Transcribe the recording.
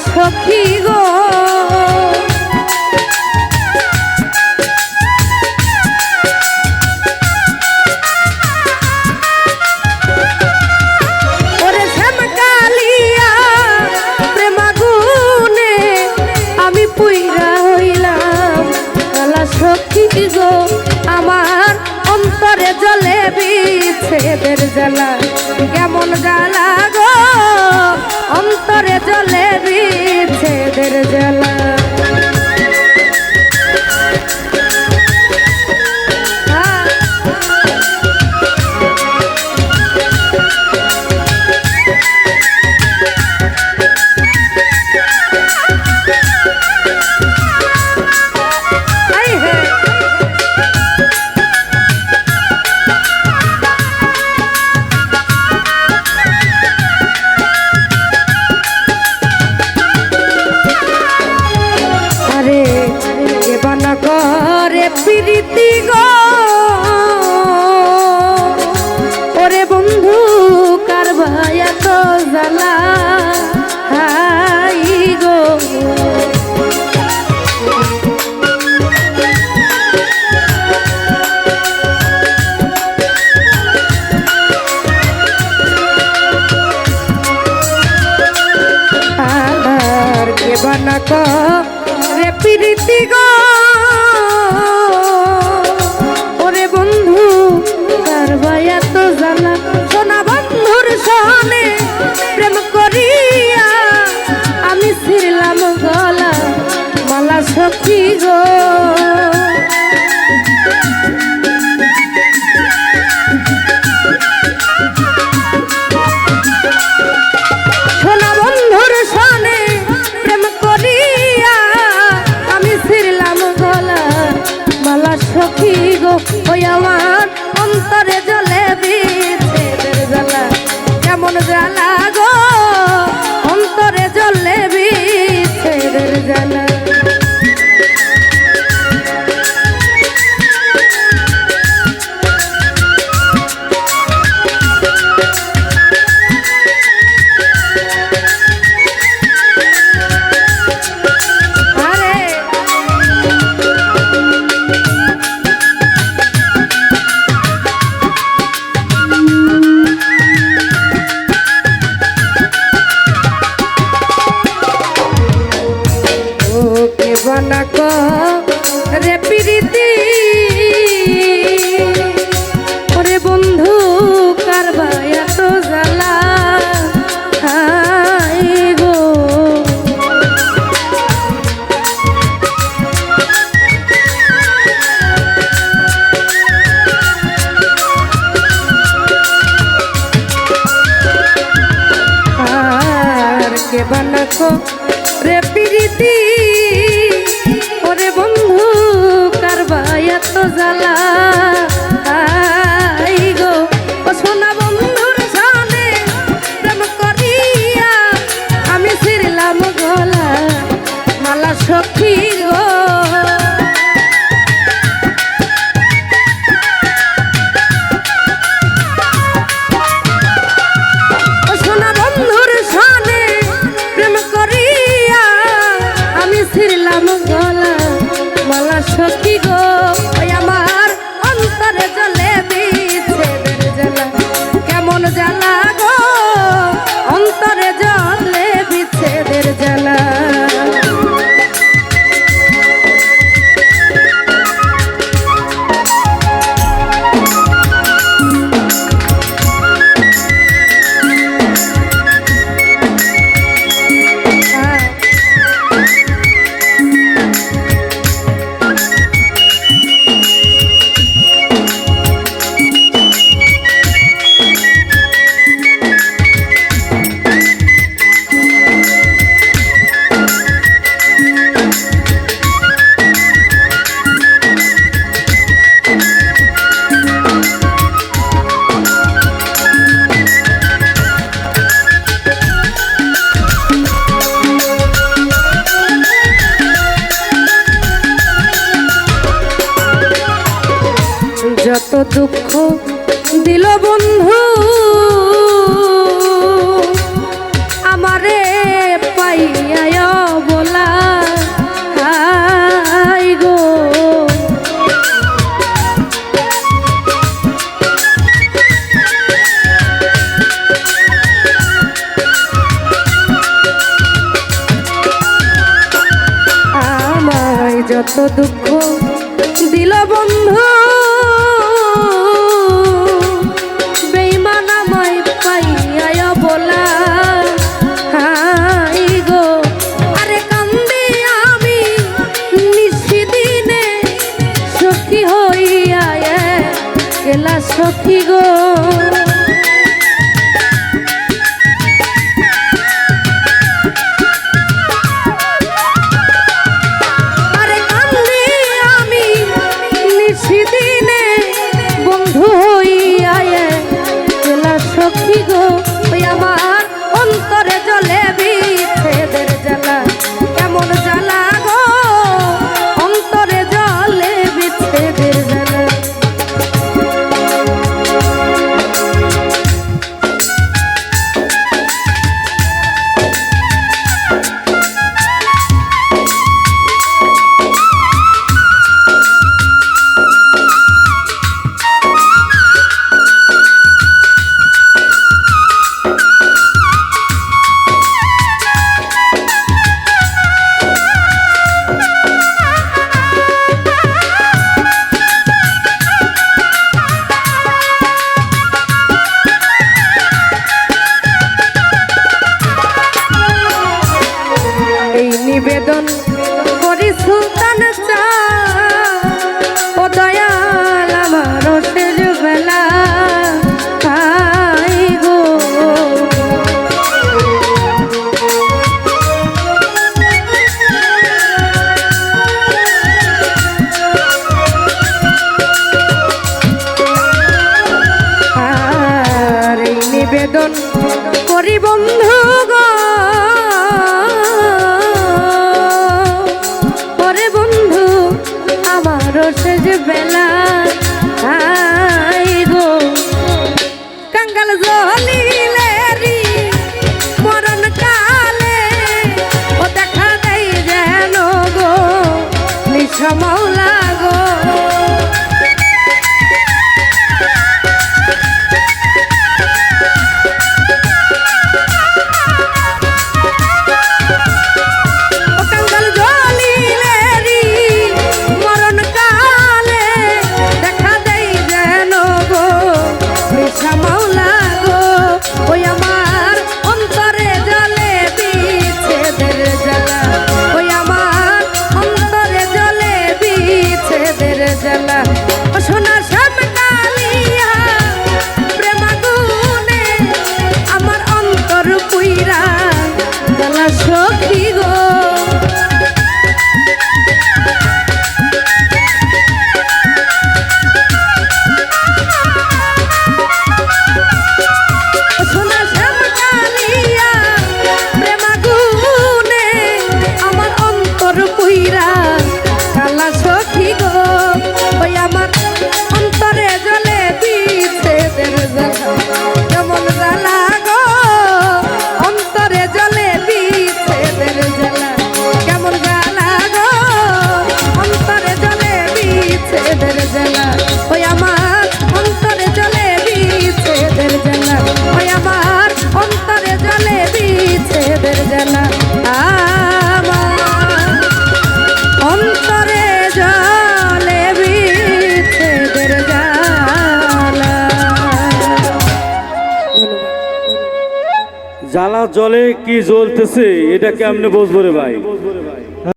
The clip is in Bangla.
সখী গো ওরে শ্যামকালিয়া প্রেমাগুনে আমি পুইরা হইলাম কালা সখী গো আমার অন্তরে জ্বলে বিচ্ছেদের জ্বালা কেমন জ্বালা গো অন্তরে জ্বলে বিচ্ছেদের জ্বালা করে প্রীতি গো ওরে বন্ধু কার ভাই এত জ্বালা হাই গো আর কে বানা করে প্রীতি গো সখী গো সোনা বন্ধুর সনে প্রেম করিয়া আমি ছিড়লাম গলা মালা সখী গো ওই আমার অন্তরে জ্বলে বিচ্ছেদের জ্বালা কেমন জ্বালা গো অন্তরে জ্বলে বিচ্ছেদের জ্বালা রে প্রীতি ওরে বন্ধু কার ভাই এত জ্বালা হাই গো আর কে বানাকো রে প্রীতি ওরে বন্ধু কার ভাই এত জ্বালা আই গো ও সোনা বন্ধুর সনে প্রেম করিয়া আমি ছিড়লাম গলা মালা সখী গো ও সোনা বন্ধুর সনে প্রেম করিয়া আমি ছিড়লাম গলা মালা সখী গো ওই আমার অন্তরে জ্বলে বিচ্ছেদের জ্বালা কেমন জ্বালা গো অন্তরে জ্বলে বিচ্ছেদের জ্বালা যত দুঃখ দিল বন্ধু আমারে পাইয়া কত দুঃখ দিল বন্ধু বেঈমান আমায় পাইয়া বলা হাই গো আরে কান্দি আমি নিশিদিনে সখী হইয়া গেলা সখী গো অন্তরে জলে বিচ্ছেদের জ্বালা কেমন জ্বালা গো অন্তরে জলে বিচ্ছেদের জ্বালা নিবেদন করি সুলতান চা ও দয়াল আমার শেষ বেলা হাই গো আর এই নিবেদন করি বন্ধু গো শেষ বেলা হাই গো কাঙ্গাল জলিলে রি মরণ কালে ও দেখা দেই যেন গো নিশা মাওলা গো সোনা সব কালিয়া প্রেমাগুনে আমার অন্তর পুইরা গলা সখী গো সোনা সব কালিয়া প্রেমাগুনে আমার অন্তর পুইরা গলা সখী গো ওই আমার অন্তরে জলে বিচ্ছেদের জ্বালা কেমন জ্বালা গো অন্তরে জলে বিচ্ছেদের জ্বালা কেমন জ্বালা গো অন্তরে জলে বিচ্ছেদের জ্বালা ওই আমার অন্তরে জলে বিচ্ছেদের জ্বালা ওই আমার অন্তরে জলে বিচ্ছেদের জ্বালা আমার অন্তরে জ্বালা জলে কি জ্বলতেছে এটা কেমনে বুঝবো রে ভাই।